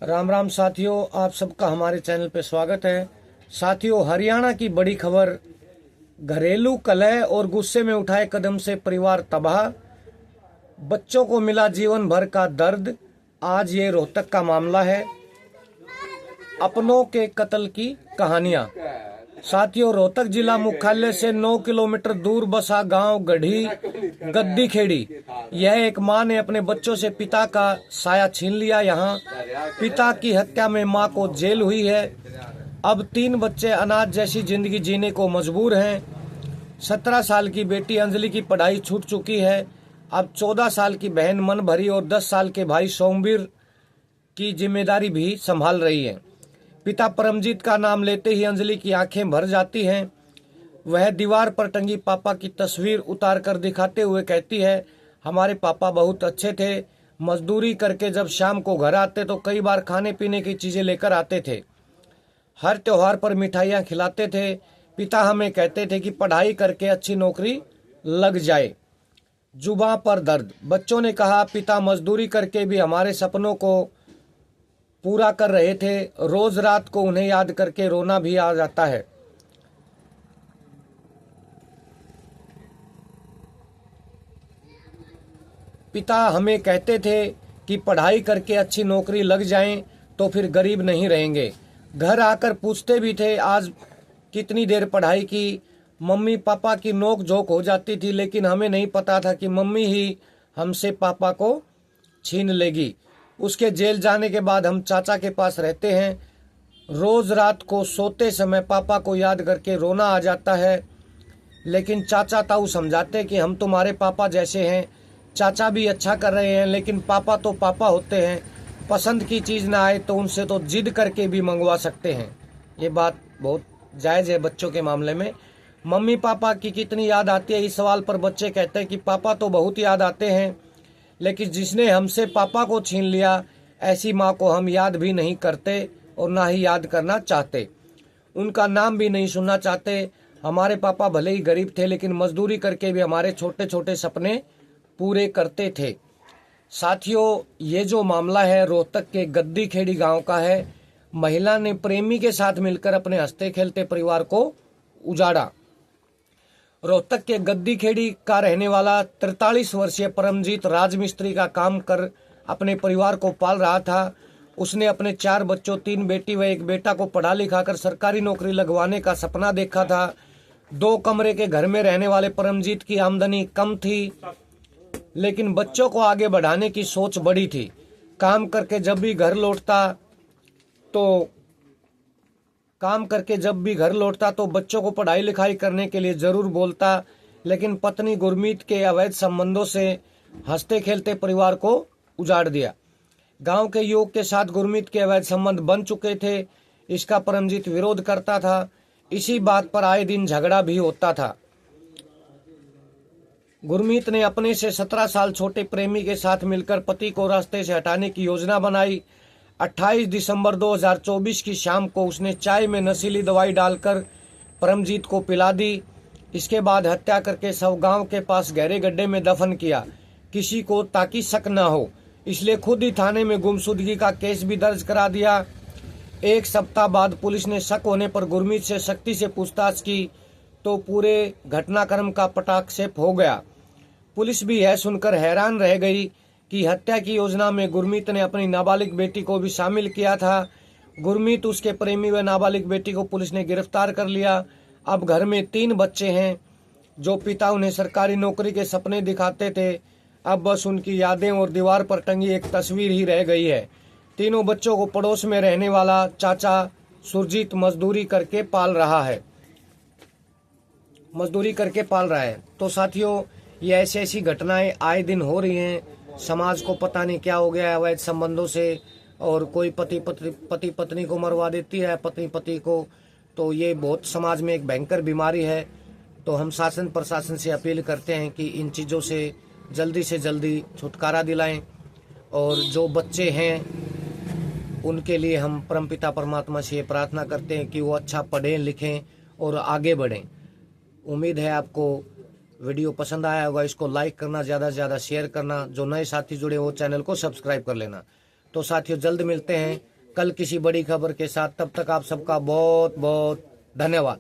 राम राम साथियों, आप सबका हमारे चैनल पे स्वागत है। साथियों, हरियाणा की बड़ी खबर। घरेलू कलह और गुस्से में उठाए कदम से परिवार तबाह, बच्चों को मिला जीवन भर का दर्द। आज ये रोहतक का मामला है, अपनों के कत्ल की कहानियां। साथियों, रोहतक जिला मुख्यालय से 9 किलोमीटर दूर बसा गांव गढ़ी गद्दी खेड़ी। यह एक मां ने अपने बच्चों से पिता का साया छीन लिया। यहां पिता की हत्या में मां को जेल हुई है। अब 3 बच्चे अनाथ जैसी जिंदगी जीने को मजबूर हैं। 17 साल की बेटी अंजलि की पढ़ाई छूट चुकी है। अब 14 साल की बहन मनभरी और 10 साल के भाई सोमवीर की जिम्मेदारी भी संभाल रही है। पिता परमजीत का नाम लेते ही अंजलि की आंखें भर जाती हैं। वह दीवार पर टंगी पापा की तस्वीर उतार कर दिखाते हुए कहती है, हमारे पापा बहुत अच्छे थे। मजदूरी करके जब शाम को घर आते तो कई बार खाने पीने की चीजें लेकर आते थे। हर त्योहार पर मिठाइयाँ खिलाते थे। पिता हमें कहते थे कि पढ़ाई करके अच्छी नौकरी लग जाए। जुबां पर दर्द। बच्चों ने कहा, पिता मजदूरी करके भी हमारे सपनों को पूरा कर रहे थे। रोज रात को उन्हें याद करके रोना भी आ जाता है। पिता हमें कहते थे कि पढ़ाई करके अच्छी नौकरी लग जाएं तो फिर गरीब नहीं रहेंगे। घर आकर पूछते भी थे, आज कितनी देर पढ़ाई की। मम्मी पापा की नोक झोंक हो जाती थी, लेकिन हमें नहीं पता था कि मम्मी ही हमसे पापा को छीन लेगी। उसके जेल जाने के बाद हम चाचा के पास रहते हैं। रोज रात को सोते समय पापा को याद करके रोना आ जाता है, लेकिन चाचा ताऊ समझाते कि हम तुम्हारे पापा जैसे हैं। चाचा भी अच्छा कर रहे हैं, लेकिन पापा तो पापा होते हैं। पसंद की चीज़ ना आए तो उनसे तो जिद करके भी मंगवा सकते हैं। ये बात बहुत जायज़ है बच्चों के मामले में। मम्मी पापा की कितनी याद आती है, इस सवाल पर बच्चे कहते हैं कि पापा तो बहुत याद आते हैं, लेकिन जिसने हमसे पापा को छीन लिया, ऐसी माँ को हम याद भी नहीं करते और ना ही याद करना चाहते। उनका नाम भी नहीं सुनना चाहते। हमारे पापा भले ही गरीब थे, लेकिन मजदूरी करके भी हमारे छोटे छोटे सपने पूरे करते थे। साथियों, ये जो मामला है रोहतक के गद्दी खेड़ी गांव का है। महिला ने प्रेमी के साथ मिलकर अपने हंसते खेलते परिवार को उजाड़ा। रोहतक के गद्दी खेड़ी का रहने वाला 43 वर्षीय परमजीत राजमिस्त्री का काम कर अपने परिवार को पाल रहा था। उसने अपने 4 बच्चों, 3 बेटी व 1 बेटा को पढ़ा लिखा कर सरकारी नौकरी लगवाने का सपना देखा था। 2 कमरे के घर में रहने वाले परमजीत की आमदनी कम थी, लेकिन बच्चों को आगे बढ़ाने की सोच बड़ी थी। काम करके जब भी घर लौटता तो बच्चों को पढ़ाई लिखाई करने के लिए जरूर बोलता, लेकिन पत्नी गुरमीत के अवैध संबंधों से हंसते खेलते परिवार को उजाड़ दिया। गांव के युवक के साथ गुरमीत के अवैध संबंध बन चुके थे। इसका परमजीत विरोध करता था। इसी बात पर आए दिन झगड़ा भी होता था। गुरमीत ने अपने से 17 साल छोटे प्रेमी के साथ मिलकर पति को रास्ते से हटाने की योजना बनाई। 28 दिसंबर 2024 की शाम को उसने चाय में नशीली दवाई डालकर परमजीत को पिला दी। इसके बाद हत्या करके शव गांव के पास गहरे गड्ढे में दफन किया, किसी को ताकि शक न हो, इसलिए खुद ही थाने में गुमशुदगी का केस भी दर्ज करा दिया। 1 सप्ताह बाद पुलिस ने शक होने पर गुरमीत से सख्ती से पूछताछ की तो पूरे घटनाक्रम का पटाक्षेप हो गया। पुलिस भी यह सुनकर हैरान रह गई कि हत्या की योजना में गुरमीत ने अपनी नाबालिग बेटी को भी शामिल किया था। गुरमीत, उसके प्रेमी व नाबालिग बेटी को पुलिस ने गिरफ्तार कर लिया। अब घर में 3 बच्चे हैं। जो पिता उन्हें सरकारी नौकरी के सपने दिखाते थे, अब बस उनकी यादें और दीवार पर टंगी एक तस्वीर ही रह गई है। तीनों बच्चों को पड़ोस में रहने वाला चाचा सुरजीत मजदूरी करके पाल रहा है। तो साथियों, ये ऐसी घटनाएं आए दिन हो रही हैं। समाज को पता नहीं क्या हो गया है अवैध संबंधों से, और कोई पति पत्नी को मरवा देती है, पत्नी पति को। तो ये बहुत समाज में एक भयंकर बीमारी है। तो हम शासन प्रशासन से अपील करते हैं कि इन चीज़ों से जल्दी छुटकारा दिलाएं, और जो बच्चे हैं उनके लिए हम परमपिता परमात्मा से ये प्रार्थना करते हैं कि वो अच्छा पढ़ें लिखें और आगे बढ़ें। उम्मीद है आपको वीडियो पसंद आया होगा। इसको लाइक करना, ज़्यादा से ज़्यादा शेयर करना। जो नए साथी जुड़े वो चैनल को सब्सक्राइब कर लेना। तो साथियों, जल्द मिलते हैं कल किसी बड़ी खबर के साथ। तब तक आप सबका बहुत बहुत धन्यवाद।